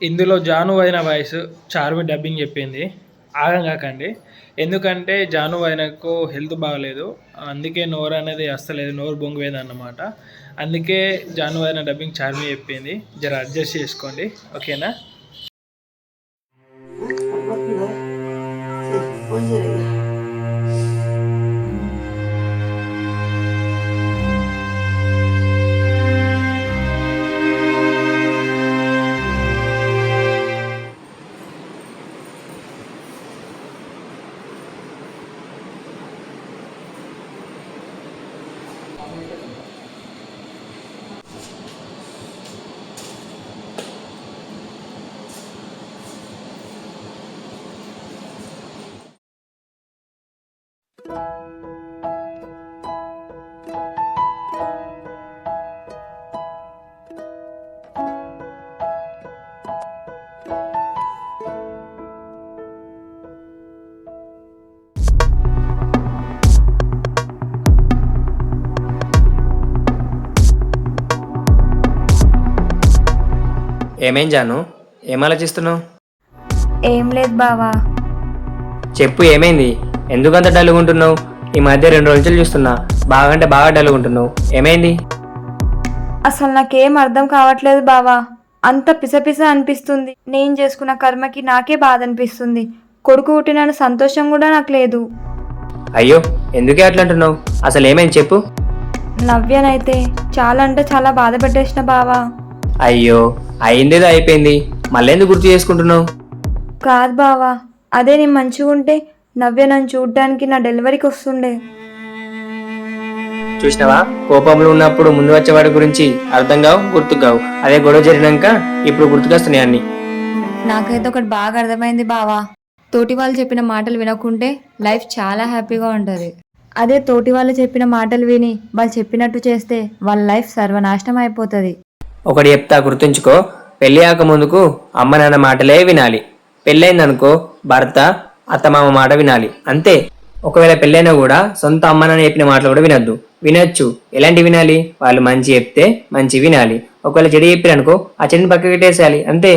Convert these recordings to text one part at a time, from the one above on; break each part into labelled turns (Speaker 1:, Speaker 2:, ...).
Speaker 1: ఇందులో జాను అయిన voice Charmi dubbing చెప్పింది. ఆగం కాకండి. ఎందుకంటే జాను అయినకు హెల్త్ బాగలేదు, అందుకే నోరు అనేది అస్సలేదు, నోరు బొంగువేదన్నమాట. అందుకే జాను అయిన డబ్బింగ్ చార్మి చెప్పింది. జర అడ్జస్ట్ చేసుకోండి, ఓకేనా?
Speaker 2: ఏమేం జాను, ఏం ఆలోచిస్తున్నావు?
Speaker 3: ఏం లేదు బావా.
Speaker 2: చెప్పు, ఏమైంది? ఎందుకంత డల్లుగుంటున్నావు? ఈ మధ్య 2 రోజులు చూస్తున్నా, బాగంటే బాగా డల్లుగుంటున్నావు. ఏమైంది?
Speaker 3: అసలు నాకేం అర్థం కావట్లేదు బావా. అంత పిసపిస అనిపిస్తుంది. నేను చేసుకున్న కర్మకి నాకే బాధ అనిపిస్తుంది. కొడుకు పుట్టిన సంతోషం కూడా నాకు లేదు.
Speaker 2: అయ్యో, ఎందుకే అట్లా అంటున్నావు? అసలు ఏమైంది చెప్పు.
Speaker 3: నవ్యనైతే చాలా అంటే చాలా బాధ పెట్టేసిన బావా.
Speaker 2: అయ్యో, అయిందేదో అయిపోయింది, మళ్ళీ ఎందుకు గుర్తు చేసుకుంటున్నావు?
Speaker 3: కాదు బావా, అదే నేను మంచిగా ఉంటే నవ్య నన్ను చూడ్డానికి నా డెలివరీకి వస్తుండే.
Speaker 2: చూసినావా, కోపంలో ఉన్నప్పుడు ముందు వచ్చేవాడి గురించి అర్థం కావు, గుర్తుకు అదే గొడవ జరిగినాక ఇప్పుడు గుర్తుకొస్తున్నాయి అన్ని.
Speaker 3: నాకైతే ఒకటి బాగా అర్థమైంది బావా. తోటి వాళ్ళు చెప్పిన మాటలు వినకుంటే లైఫ్ చాలా హ్యాపీగా ఉంటుంది. అదే తోటి వాళ్ళు చెప్పిన మాటలు విని వాళ్ళు చెప్పినట్టు చేస్తే వాళ్ళ లైఫ్ సర్వనాశనం అయిపోతుంది.
Speaker 2: ఒకటి చెప్తా, గుర్తుంచుకో. పెళ్లి కాక ముందుకు అమ్మ నాన్న మాటలే వినాలి. పెళ్ళైందనుకో భర్త అత్తమామ మాట వినాలి, అంతే. ఒకవేళ పెళ్ళైనా కూడా సొంత అమ్మ నాన్న చెప్పిన మాటలు కూడా వినొద్దు. వినొచ్చు, ఎలాంటి వినాలి? వాళ్ళు మంచి చెప్తే మంచి వినాలి. ఒకవేళ చెడు చెప్పారనుకో ఆ చెడుని పక్కకి పెట్టేసేయాలి, అంతే.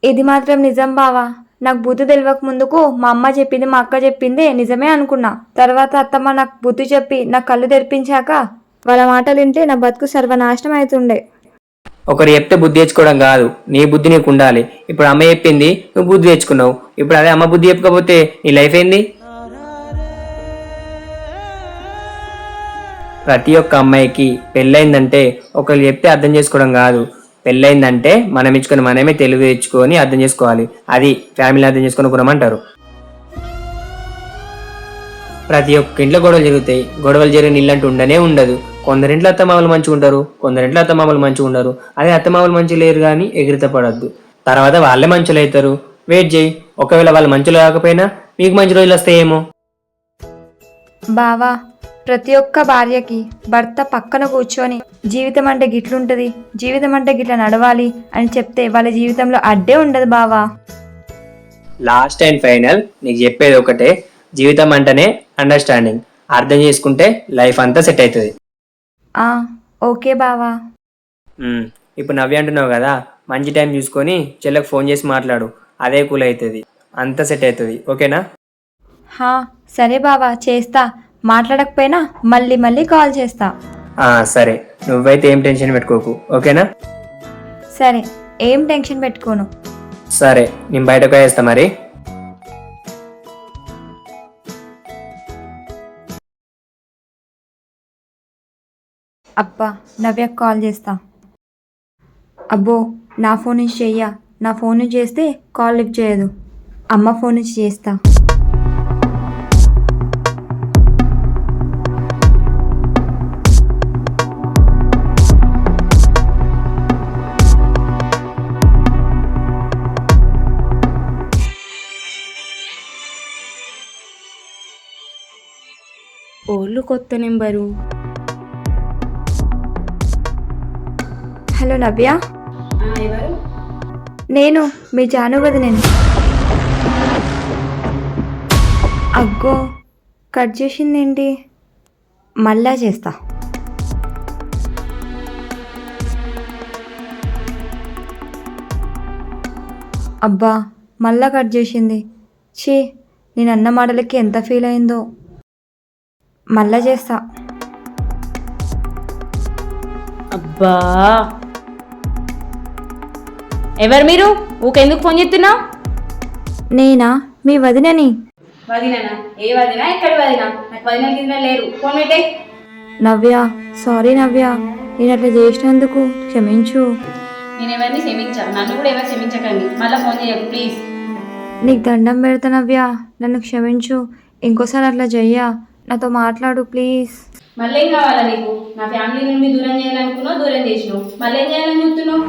Speaker 3: ఇది మాత్రం నిజం బావా. నాకు బుద్ధి తెలియక ముందుకు మా అమ్మ చెప్పింది, మా అక్క చెప్పింది నిజమే అనుకున్నా. తర్వాత అత్తమ్మ నాకు బుద్ధి చెప్పి నాకు కళ్ళు తెరిపించాక వాళ్ళ మాటలు వింటే నా బతుకు సర్వనాశనం అవుతుండే.
Speaker 2: ఒకరు చెప్తే బుద్ధి తెచ్చుకోవడం కాదు, నీ బుద్ధి నీకు ఉండాలి. ఇప్పుడు అమ్మ చెప్పింది, నువ్వు బుద్ధి తెచ్చుకున్నావు. ఇప్పుడు అదే అమ్మ బుద్ధి చెప్పకపోతే నీ లైఫ్ ఏంది? ప్రతి ఒక్క అమ్మాయికి పెళ్ళైందంటే ఒకరు చెప్తే అర్థం చేసుకోవడం కాదు. పెళ్ళైందంటే మనం ఇచ్చుకొని మనమే తెలివి తెచ్చుకొని అర్థం చేసుకోవాలి. అది ఫ్యామిలీ అర్థం చేసుకొని గుణమంటారు. ప్రతి ఒక్క ఇంట్లో గొడవలు జరుగుతాయి. గొడవలు జరిగిన ఇల్లు అంటూ ఉండనే ఉండదు. కొందరింట్లో అత్తమామలు మంచిగా ఉంటారు, కొందరింట్లో అత్తమామలు మంచిగా ఉండరు. అదే అత్తమామలు మంచిగా లేరు కానీ ఎగిరిత పడద్దు. తర్వాత వాళ్ళే మంచులు అవుతారు. వెయిట్ చేయి, ఒకవేళ వాళ్ళు మంచులు కాకపోయినా మీకు మంచి రోజులు వస్తాయేమో.
Speaker 3: బావా, ప్రతి ఒక్క భార్యకి భర్త పక్కన కూర్చొని జీవితం అంటే గిట్లుంటది, జీవితం అంటే గిట్ల నడవాలి అని చెప్తే వాళ్ళ జీవితంలో అడ్డే ఉండదు బావా.
Speaker 2: లాస్ట్ అండ్ ఫైనల్ నీకు చెప్పేది ఒకటే, జీవితం అంటేనే అండర్స్టాండింగ్. అర్థం చేసుకుంటే లైఫ్ అంతా సెట్ అవుతుంది.
Speaker 3: ఓకే బావా.
Speaker 2: ఇప్పుడు నవ్వి అంటున్నావు కదా, మంచి టైం చూసుకొని చెల్లెకి ఫోన్ చేసి మాట్లాడు. అదే కూల్ అవుతుంది, అంతా సెట్ అవుతుంది, ఓకేనా?
Speaker 3: సరే బావా, చేస్తా. మాట్లాడకపోయినా మళ్ళీ మళ్ళీ కాల్ చేస్తా.
Speaker 2: సరే, నువ్వైతే ఏం టెన్షన్ పెట్టుకోకు, ఓకేనా?
Speaker 3: సరే, ఏం టెన్షన్ పెట్టుకోను.
Speaker 2: సరే, నేను బయటకు వేస్తా మరి.
Speaker 3: అబ్బా, నవ్యకు కాల్ చేస్తా. అబ్బో, నా ఫోన్ నుంచి చెయ్యా. నా ఫోన్ నుంచి చేస్తే కాల్ లిఫ్ట్ చేయదు. అమ్మ ఫోన్ నుంచి చేస్తా.
Speaker 4: ఓళ్ళు కొత్త నెంబరు.
Speaker 3: హలో నవ్య.
Speaker 4: ఎవరు?
Speaker 3: నేను మీ జాను వదినేను. అగ్గో, కట్ చేసిందేంటి? మళ్ళా చేస్తా. అబ్బా మళ్ళా కట్ చేసింది. ఛీ, నేను అన్న మాటలకి ఎంత ఫీల్ అయిందో. మళ్ళా చేస్తా.
Speaker 4: అబ్బా, ఎవరు మీరు? ఊకెందుకు ఫోన్ చేస్తున్నావు?
Speaker 3: నేనా? మీ వదినని.
Speaker 4: వదినా? ఏ వదినా? ఎక్కడి వదినా? నాకు వదిన కింద లేరు. ఫోన్ పెట్టే.
Speaker 3: నవ్య, సారీ నవ్య, నేను అట్లా చేసినందుకు క్షమించు.
Speaker 4: నేను ఎవరిని క్షమించాను, నన్ను కూడా ఎవరు క్షమించకండి. మళ్ళీ ఫోన్ చేయకు ప్లీజ్.
Speaker 3: నీకు దండం పెడతా నవ్య, నన్ను క్షమించు. ఇంకోసారి అట్లా చెయ్యా. నాతో మాట్లాడు ప్లీజ్.
Speaker 4: మళ్ళీ ఏం కావాలా నీకు? నా ఫ్యామిలీ నుండి దూరం చేయాలనుకున్నావు, దూరం చేసినావు. మళ్ళీ ఏం చేయాలని చెప్తున్నావు?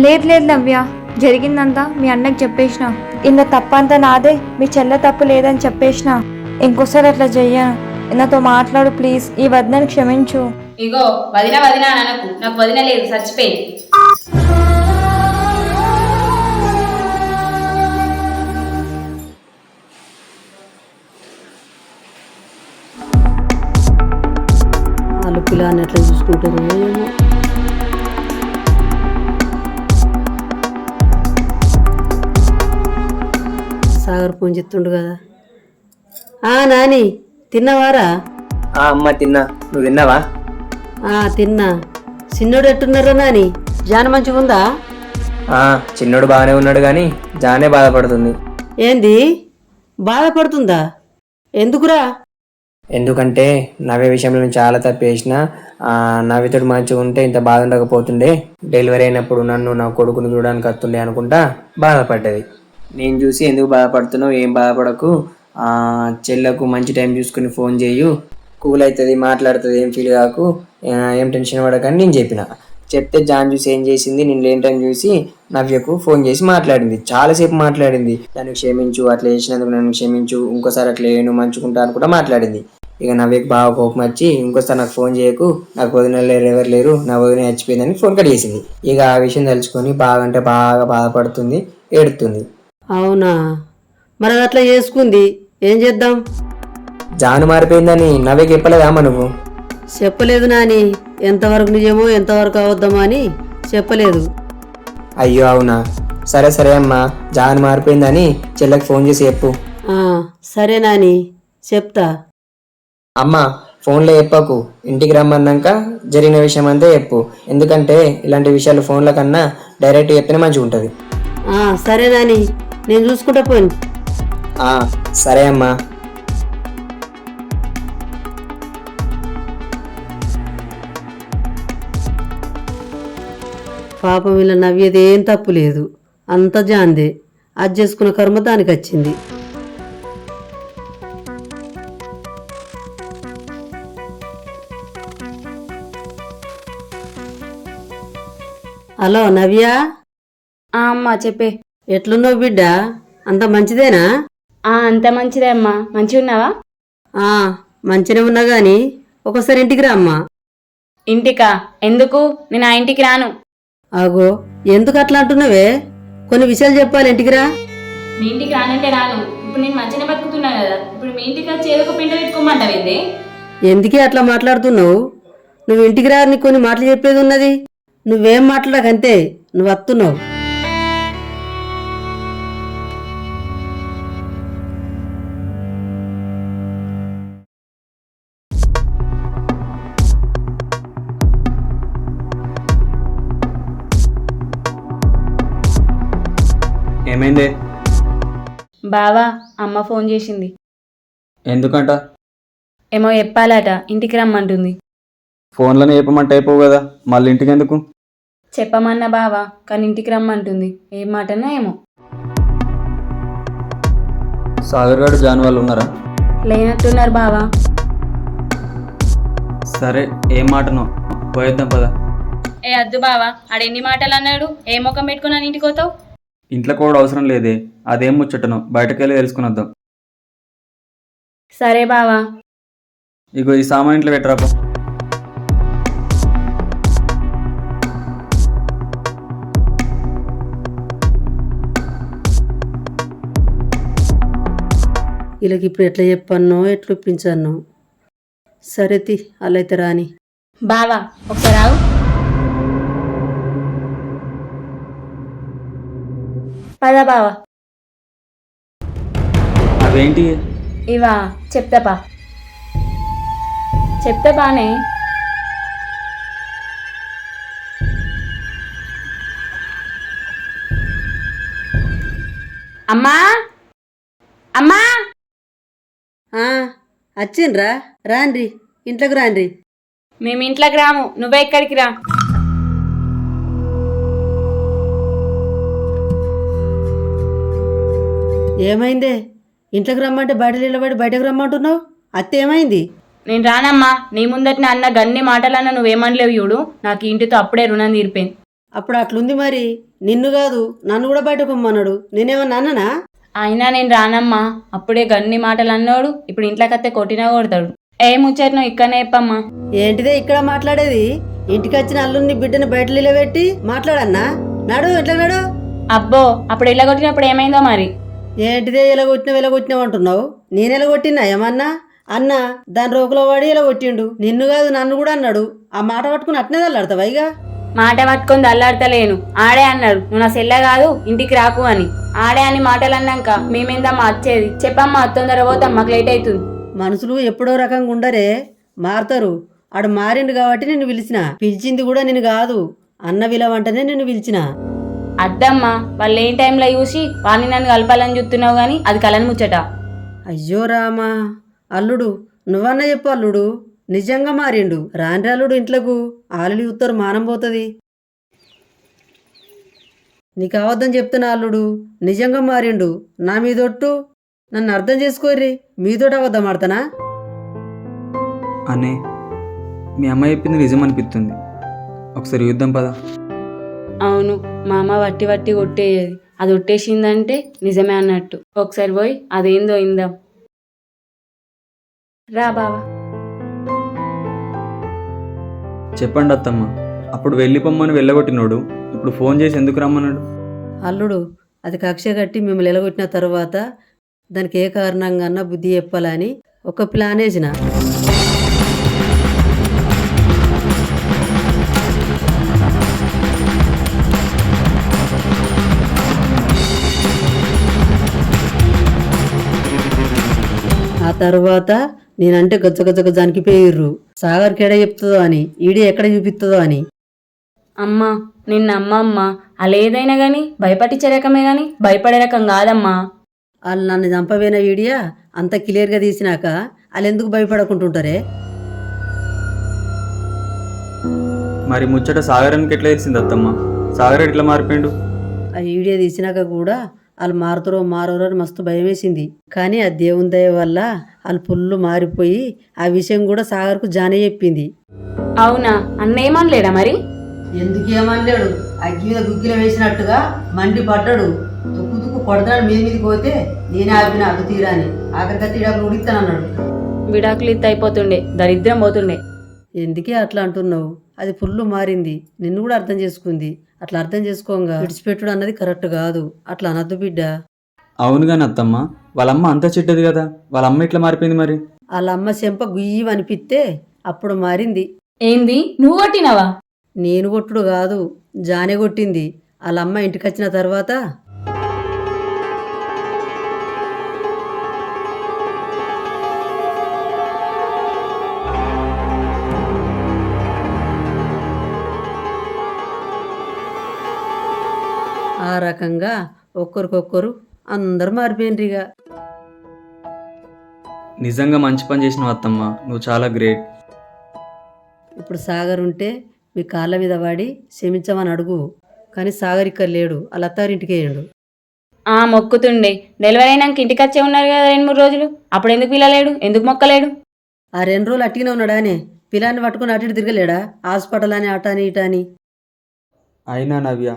Speaker 3: లేదు లేదు నవ్య, జరిగిందంతా మీ అన్నకి చెప్పేసిన. ఇంత తప్పంతా నాదే, మీ చెల్ల తప్పు లేదని చెప్పేసిన. ఇంకోసారి అట్లా చెయ్యను. నాతో మాట్లాడు ప్లీజ్. ఈ వదినని క్షమించు.
Speaker 4: ఇగో వదిన వదిన అనకు, నాకు వదిన లేదు, చచ్చిపోయింది.
Speaker 5: వాళ్ళు పిల్లని ఎట్లా చూసుకుంటారు ఏమో. సాగర్ ఫోన్ చెప్తుండు కదా. నాని తిన్నావారా?
Speaker 2: అమ్మ తిన్నా, నువ్వు తిన్నావా?
Speaker 5: తిన్నా. చిన్నోడు ఎట్టున్నారా నాని? జాన మంచిగా ఉందా?
Speaker 2: చిన్నోడు బాగానే ఉన్నాడు కానీ జానే బాధపడుతుంది.
Speaker 5: ఏంది బాధపడుతుందా? ఎందుకురా?
Speaker 2: ఎందుకంటే నవ్య విషయంలో నేను చాలా తప్పు చేసిన. నవ్యతోడు మంచిగా ఉంటే ఇంత బాధ ఉండకపోతుండే. డెలివరీ అయినప్పుడు నన్ను నా కొడుకుని చూడడానికి వస్తుండే అనుకుంటా బాధపడ్డది. నేను చూసి ఎందుకు బాధపడుతున్నావు, ఏం బాధపడకు, చెల్లకు మంచి టైం చూసుకుని ఫోన్ చేయు, కూల్ అవుతుంది, మాట్లాడుతుంది, ఏం ఫీల్ కాకు, ఏం టెన్షన్ పడకని నేను చెప్పిన. చెప్తే జాన్ చూసి ఏం చేసింది, నేను లేని టైం చూసి నవ్యకు ఫోన్ చేసి మాట్లాడింది. చాలాసేపు మాట్లాడింది. నన్ను క్షమించు, అట్లా చేసినందుకు నన్ను క్షమించు, ఇంకోసారి అట్లా నేను మంచుకుంటా అని కూడా మాట్లాడింది. ఇక నవ్యకు బాగా కోపం వచ్చి ఇంకోసారి నాకు ఫోన్ చేయకు, నాకు వదిన లేరు, ఎవరు లేరు, నా వదిన చచ్చిపోయిందని ఫోన్ కట్ చేసింది. ఇక ఆ విషయం తెలుసుకొని బాగా అంటే బాగా బాధపడుతుంది, ఏడుతుంది.
Speaker 5: అవునా? మరి అది అట్లా చేసుకుంది, ఏం చేద్దాం?
Speaker 2: జాను మారిపోయిందని నవ్యకి చెప్పలేదామా నువ్వు?
Speaker 5: చెప్పలేదు నాని. ఎంతవరకు నిజమో ఎంతవరకు అవద్దామో అని చెప్పలేదు.
Speaker 2: అయ్యో అవునా? సరే సరే అమ్మా, జాను మారిపోయిందని చెల్లెకి ఫోన్ చేసి చెప్పు.
Speaker 5: సరే నాని, చెప్తా.
Speaker 2: అమ్మ ఫోన్లో చెప్పకు, ఇంటికి రమ్మన్నాక జరిగిన విషయం అంతే చెప్పు. ఎందుకంటే ఇలాంటి విషయాలు ఫోన్ల కన్నా డైరెక్ట్ చెప్తేనే మంచిగా ఉంటుంది.
Speaker 5: సరే నాని, నేను చూసుకుంటా పోయి.
Speaker 2: సరే అమ్మా.
Speaker 5: పాపం వీళ్ళ నవ్యేదేం తప్పు లేదు, అంత జాందే. అది చేసుకున్న కర్మ దానికి వచ్చింది. హలో నవ్య,
Speaker 4: అమ్మా చెప్పే.
Speaker 5: ఎట్లున్నావు బిడ్డ? అంత మంచిదేనా?
Speaker 4: అంత మంచిదే అమ్మా. మంచిగా ఉన్నావా?
Speaker 5: మంచిగా ఉన్నా గాని ఒకసారి ఇంటికి రా అమ్మా.
Speaker 4: ఇంటికా? ఎందుకు? నేను ఆ ఇంటికి రాను.
Speaker 5: ఆగో, ఎందుకు అట్లా అంటున్నావే? కొన్ని విషయాలు చెప్పాలి, ఇంటికి రా.
Speaker 4: మీ ఇంటికి రానంటే రాను. ఇప్పుడు నేను మంచిగా బతుకుతున్నా కదా, ఇప్పుడు మీ ఇంటికి వచ్చి ఏదో ఒక పిండ పెట్టుకోమంటావేంది?
Speaker 5: ఎందుకే అట్లా మాట్లాడుతున్నావు? నువ్వు ఇంటికి రా, నీకు కొన్ని మాటలు చెప్పేది ఉన్నది. నువ్వేం మాట్లాడకంతే, నువ్వు వస్తున్నావు.
Speaker 6: ఏమైంది?
Speaker 4: బావా, అమ్మ ఫోన్ చేసింది.
Speaker 6: ఎందుకంట?
Speaker 4: ఏమో చెప్పాలట, ఇంటికి రమ్మంటుంది.
Speaker 6: ఫోన్లోనే చెప్పమంటే అయిపోవు కదా, మళ్ళీ ఇంటికి ఎందుకు?
Speaker 4: చెప్పమన్నా బావా, కానీ ఇంటికి రమ్మంటుంది. ఏం మాటనో ఏమో.
Speaker 6: సాగర్ గారు జాన్ వాళ్ళు ఉన్నారా?
Speaker 4: లేనట్టున్నారు బావా.
Speaker 6: సరే, ఏం మాటనో, పోయేద్దాం పద.
Speaker 4: అద్దు బావా, ఆడెన్ని మాటలు అన్నాడు? ఏ ముఖం పెట్టుకున్నాను ఇంటికి పోతావు?
Speaker 6: ఇంట్లో కూడా అవసరం లేదే, అదేం ముచ్చటనో బయటకెళ్ళి తెలుసుకుని వద్దాం.
Speaker 4: సరే బావా.
Speaker 6: ఇగో ఈ సామాన్ ఇంట్లో పెట్టరాపో.
Speaker 5: వీళ్ళకి ఇప్పుడు ఎట్లా చెప్పానో ఎట్లా ఒప్పించానో. సరే తి, అల్లయితే రాని.
Speaker 4: బావా ఒకసారి ఆగు. పదా బావా.
Speaker 6: అవేంటి?
Speaker 4: ఇవా చెప్తాపా బానే. అమ్మా అమ్మా
Speaker 5: ఆ, వచ్చిండ్రా? రాన్రి, ఇంట్లోకి రాన్రి.
Speaker 4: మేము ఇంట్లోకి రాము, నువ్వే ఇక్కడికి రా.
Speaker 5: ఏమైందే? ఇంట్లోకి రమ్మంటే బయట నిలబడి బయటకు రమ్మంటున్నావు. అత్త ఏమైంది?
Speaker 4: నేను రానమ్మా. నీ ముందటిన అన్న గన్ని మాటలన్నా నువ్వేమనలేవు చూడు. నాకు ఈ ఇంటితో అప్పుడే రుణం తీరిపోయింది.
Speaker 5: అప్పుడు అట్లుంది మరి. నిన్ను కాదు నన్ను కూడా బయటకు పొమ్మన్నాడు. నేనేమన్నా అన్ననా?
Speaker 4: అయినా నేను రానమ్మా. అప్పుడే గన్ని మాటలు అన్నాడు, ఇప్పుడు ఇంట్లోకత్తే కొట్టినా కొడతాడు. ఏ ముచ్చట్ను ఇక్కడనే చెప్పమ్మా.
Speaker 5: ఏంటిదే ఇక్కడ మాట్లాడేది? ఇంటికి వచ్చిన అల్లుని బిడ్డని బయట నిలబెట్టి మాట్లాడన్నా? నాడు ఎట్లా నాడు?
Speaker 4: అబ్బో, అప్పుడు ఇలా కొట్టినప్పుడు ఏమైందో మరి.
Speaker 5: ఏంటిదే ఎలగొట్టినావు అంటున్నావు? నేను ఎలగొట్టినా ఏమన్నా? అన్న దాని రోకులో వాడి ఇలా కొట్టిండు. నిన్ను కాదు నన్ను కూడా అన్నాడు. ఆ మాట పట్టుకుని అట్నే తల్లాడతావా ఇక?
Speaker 4: మాట పట్టుకొని దల్లాడతలేను. ఆడే అన్నాడు నువ్వు నా సెల్ల కాదు ఇంటికి రాకు అని. ఆడే అని మాటలు అన్నాక మేమేందమ్మా వచ్చేది? చెప్పమ్మా, తొందర పోతాం, మాకు లేట్ అవుతుంది.
Speaker 5: మనుషులు ఎప్పుడో రకంగా ఉండరే, మారుతారు. ఆడు మారిండు కాబట్టి నిన్ను పిలిచింది కూడా నిన్ను కాదు, అన్న విలవంటనే నిన్ను పిలిచిన.
Speaker 4: అద్దమ్మా, వాళ్ళు ఏం టైంలో చూసి వాడిని నన్ను కలపాలని చూస్తున్నావు గాని అది కలని ముచ్చట.
Speaker 5: అయ్యో రామా, అల్లుడు నువ్వన్నా చెప్పు. అల్లుడు నిజంగా మారిండు. రాని అల్లుడు ఇంట్లోకు ఆలులి ఉత్తరు మానం పోతుంది. నీకు అవద్దని చెప్తున్నా అల్లుడు, నిజంగా మారిండు. నా మీదొట్టు, నన్ను అర్థం చేసుకోర్రి. మీతోటి అవద్దం ఆడతానా?
Speaker 6: అనే మీ అమ్మ చెప్పింది నిజం అనిపిస్తుంది. ఒకసారి యుద్ధం పదా.
Speaker 4: అవును, మా అమ్మ వట్టి వట్టి కొట్టేది. అది కొట్టేసిందంటే నిజమే అన్నట్టు. ఒకసారి పోయి అదేందో ఇందాం రా బావా.
Speaker 6: చెప్పండి అత్తమ్మ. అప్పుడు వెళ్ళిపోమ్మని వెళ్ళగొట్టినోడు ఇప్పుడు ఫోన్ చేసి ఎందుకు రమ్మన్నాడు?
Speaker 5: అల్లుడు అది కక్ష కట్టి మిమ్మల్ని ఎలగొట్టిన తర్వాత దానికి ఏ కారణంగా బుద్ధి చెప్పాలని ఒక ప్లాన్ వేసిన. ఆ తర్వాత నేనంటే గజ్జ జనికిపోయిర్రు. సాగర్కి ఎడ చెప్తుందో అని, ఈడి ఎక్కడ చూపిస్తుందో అని.
Speaker 4: అమ్మా నిన్న అమ్మమ్మ అలా ఏదైనా గాని భయపట్టించే రకమే గాని భయపడే రకం కాదమ్మా.
Speaker 5: వాళ్ళు నన్ను చంపవేన వీడియా అంత క్లియర్గా తీసినాక వాళ్ళు ఎందుకు భయపడకుంటుంటారే?
Speaker 6: మరి ముచ్చట సాగరానికి ఎట్లా తెలిసింది అత్తమ్మ? సాగర్ ఎట్లా మారిపోయిండు?
Speaker 5: ఆ వీడియో తీసినాక కూడా వాళ్ళు మారుతారో మారో అని మస్తు భయం వేసింది. కానీ ఆ దేవుని దయ వల్ల వాళ్ళు ఫుల్ మారిపోయి ఆ విషయం కూడా సాగర్కు జానే చెప్పింది.
Speaker 4: అవునా? అన్న ఏమనలేడా మరి?
Speaker 5: ఎందుకు ఏమనలేడు, అగ్గి మీద గుగ్గిల వేసినట్టుగా మండి పడ్డాడు. తుక్కు కొడతాడు మీదికి పోతే నేనే ఆపిన అడ్డు తీరాని. ఆఖరిగా తీడప్పుడు ఉడిస్తానన్నాడు.
Speaker 4: విడాకులు ఇత్త అయిపోతుండే, దరిద్రం పోతుండే.
Speaker 5: ఎందుకే అట్లా అంటున్నావు? అది ఫుల్ మారింది, నిన్ను కూడా అర్థం చేసుకుంది. అట్లా అర్థం చేసుకోగా విడిచిపెట్టుడు అన్నది కరెక్ట్ కాదు. అట్లా అనద్దు బిడ్డ.
Speaker 6: అవును కానీ అత్తమ్మ, వాళ్ళమ్మ అంత చెడ్డది కదా, వాళ్ళ అమ్మ ఎట్లా మారిపోయింది మరి?
Speaker 5: వాళ్ళ అమ్మ చెంప గుయ్యి అనిపిస్తే అప్పుడు మారింది.
Speaker 4: ఏంది, నువ్వు కొట్టినవా?
Speaker 5: నేను కొట్టుడు కాదు, జానే కొట్టింది. వాళ్ళ అమ్మ ఇంటికి వచ్చిన తర్వాత ఆ రకంగా ఒక్కరికొక్కరు అందరు మారిపోయినరిగా.
Speaker 6: నిజంగా మంచి పని చేసినావు అత్తమ్మ, నువ్వు చాలా గ్రేట్.
Speaker 5: ఇప్పుడు సాగర్ ఉంటే మీ కాళ్ళ మీద పడి క్షమించమని అడుగు. కానీ సాగర్ ఇక్కడ లేడు, వాళ్ళ అత్తారింటికి వేయండు.
Speaker 4: మొక్కుతుండే. డెలివరీ అయినాక ఇంటికి వచ్చే ఉన్నారు కదా 2-3 రోజులు, అప్పుడు ఎందుకు పిల్లలేడు? ఎందుకు మొక్కలేడు?
Speaker 5: ఆ 2 రోజులు అట్టిగానే ఉన్నాడానే. పిల్లాన్ని పట్టుకుని అటు ఇటు తిరగలేడా? హాస్పిటల్ అని అటాని ఇటాని.
Speaker 6: అయినా నవ్య,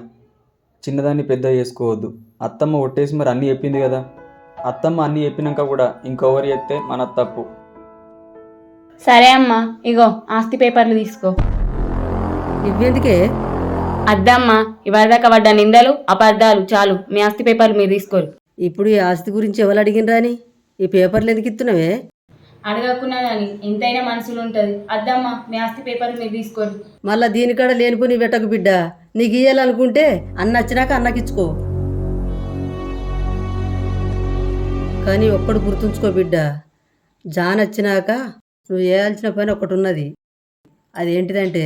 Speaker 6: చిన్నదాన్ని పెద్ద చేసుకోవద్దు. అత్తమ్మ ఒట్టేసి మరి అన్నీ చెప్పింది కదా. అత్తమ్మ అన్నీ చెప్పినాక కూడా ఇంకొవరు చెప్తే మన తప్పు.
Speaker 4: సరే అమ్మా, ఇగో ఆస్తి పేపర్లు తీసుకో.
Speaker 5: ఇవ్వెందుకే?
Speaker 4: అద్దమ్మా, ఇవాళదాకా పడ్డ నిందలు అబద్ధాలు చాలు. మీ ఆస్తి పేపర్లు మీరు తీసుకోరు.
Speaker 5: ఇప్పుడు ఈ ఆస్తి గురించి ఎవరు అడిగినరాని ఈ పేపర్లు ఎందుకు ఇస్తున్నావే?
Speaker 4: అడగకున్నా కానీ ఎంతైనా మనసులు ఉంటుంది. అద్దమ్మా, మీ ఆస్తి పేపర్లు మీరు తీసుకోరు.
Speaker 5: మళ్ళా దీనికాడ లేనిపోని వెట్టకు బిడ్డ. నీకు ఇయ్యాలనుకుంటే అన్న వచ్చినాక అన్నకిచ్చుకో. కానీ ఒక్కడు గుర్తుంచుకో బిడ్డ, జాన్ వచ్చినాక నువ్వు చేయాల్సిన పని ఒకటి ఉన్నది. అదేంటిదంటే